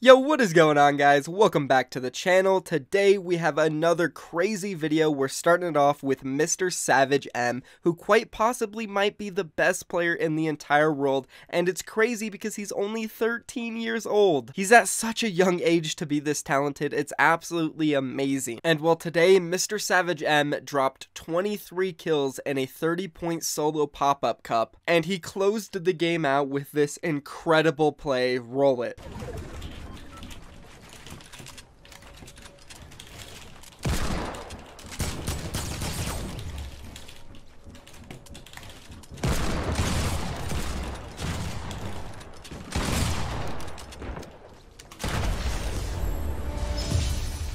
Yo, what is going on, guys? Welcome back to the channel. Today we have another crazy video. We're starting it off with MrSavageM, who quite possibly might be the best player in the entire world, and it's crazy because he's only 13 years old. He's at such a young age to be this talented. It's absolutely amazing. And well, today MrSavageM dropped 23 kills in a 30-point solo pop-up cup, and he closed the game out with this incredible play. Roll it.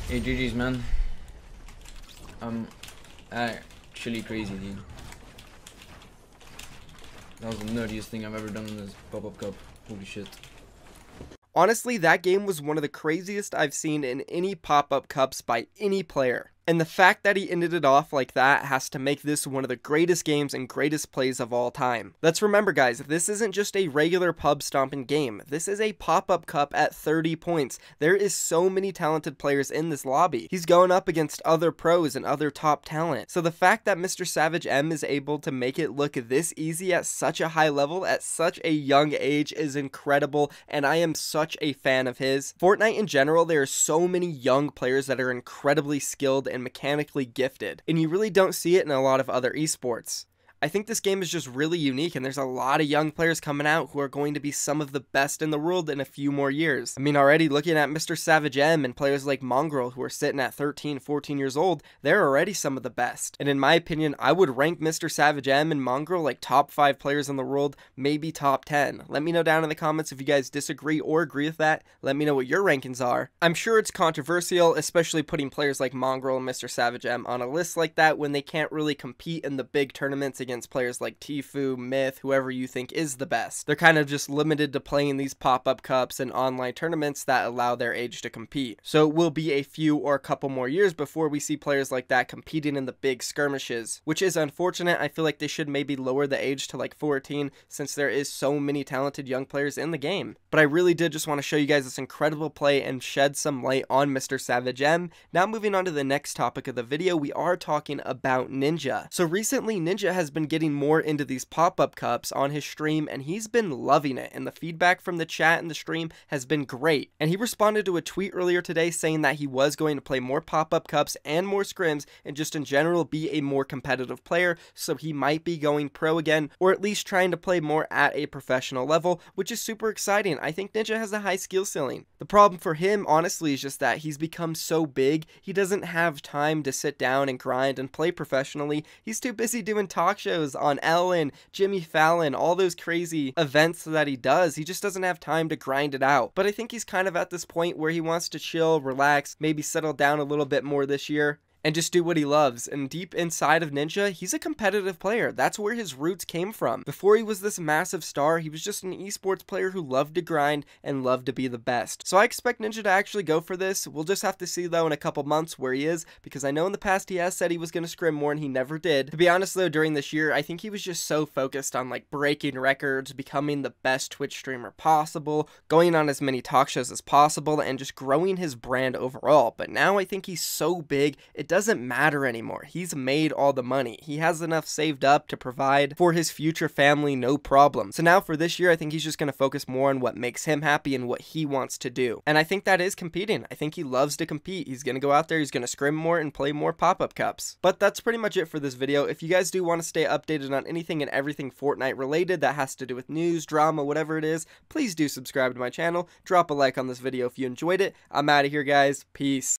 Hey, GG's, man. I'm actually crazy, dude. That was the nerdiest thing I've ever done in this pop-up cup. Holy shit. Honestly, that game was one of the craziest I've seen in any pop-up cups by any player. And the fact that he ended it off like that has to make this one of the greatest games and greatest plays of all time. Let's remember, guys, this isn't just a regular pub stomping game. This is a pop-up cup at 30 points. There is so many talented players in this lobby. He's going up against other pros and other top talent. So the fact that MrSavageM is able to make it look this easy at such a high level at such a young age is incredible, and I am such a fan of his. Fortnite in general, there are so many young players that are incredibly skilled and mechanically gifted, and you really don't see it in a lot of other esports. I think this game is just really unique, and there's a lot of young players coming out who are going to be some of the best in the world in a few more years. I mean, already looking at MrSavageM and players like Mongrel who are sitting at 13, 14 years old, they're already some of the best. And in my opinion, I would rank MrSavageM and Mongrel like top 5 players in the world, maybe top 10. Let me know down in the comments if you guys disagree or agree with that. Let me know what your rankings are. I'm sure it's controversial, especially putting players like Mongrel and MrSavageM on a list like that when they can't really compete in the big tournaments against players like Tfue, Myth, whoever you think is the best. They're kind of just limited to playing these pop-up cups and online tournaments that allow their age to compete. So it will be a few or a couple more years before we see players like that competing in the big skirmishes, which is unfortunate. I feel like they should maybe lower the age to like 14 since there is so many talented young players in the game. But I really did just want to show you guys this incredible play and shed some light on MrSavageM. Now moving on to the next topic of the video, we are talking about Ninja. So recently Ninja has been getting more into these pop-up cups on his stream, and he's been loving it, and the feedback from the chat and the stream has been great. And he responded to a tweet earlier today saying that he was going to play more pop-up cups and more scrims and just in general be a more competitive player, so he might be going pro again, or at least trying to play more at a professional level, which is super exciting. I think Ninja has a high skill ceiling. The problem for him honestly is just that he's become so big, he doesn't have time to sit down and grind and play professionally. He's too busy doing talk shows on Ellen, Jimmy Fallon, all those crazy events that he does. He just doesn't have time to grind it out. But I think he's kind of at this point where he wants to chill, relax, maybe settle down a little bit more this year and just do what he loves. And deep inside of Ninja, he's a competitive player. That's where his roots came from. Before he was this massive star, he was just an esports player who loved to grind and loved to be the best. So I expect Ninja to actually go for this. We'll just have to see though in a couple months where he is, because I know in the past he has said he was going to scrim more and he never did. To be honest though, during this year, I think he was just so focused on like breaking records, becoming the best Twitch streamer possible, going on as many talk shows as possible, and just growing his brand overall. But now I think he's so big, it doesn't matter anymore. He's made all the money. He has enough saved up to provide for his future family, no problem. So now for this year, I think he's just going to focus more on what makes him happy and what he wants to do. And I think that is competing. I think he loves to compete. He's going to go out there, he's going to scrim more and play more pop-up cups. But that's pretty much it for this video. If you guys do want to stay updated on anything and everything Fortnite related that has to do with news, drama, whatever it is, please do subscribe to my channel. Drop a like on this video if you enjoyed it. I'm out of here, guys. Peace.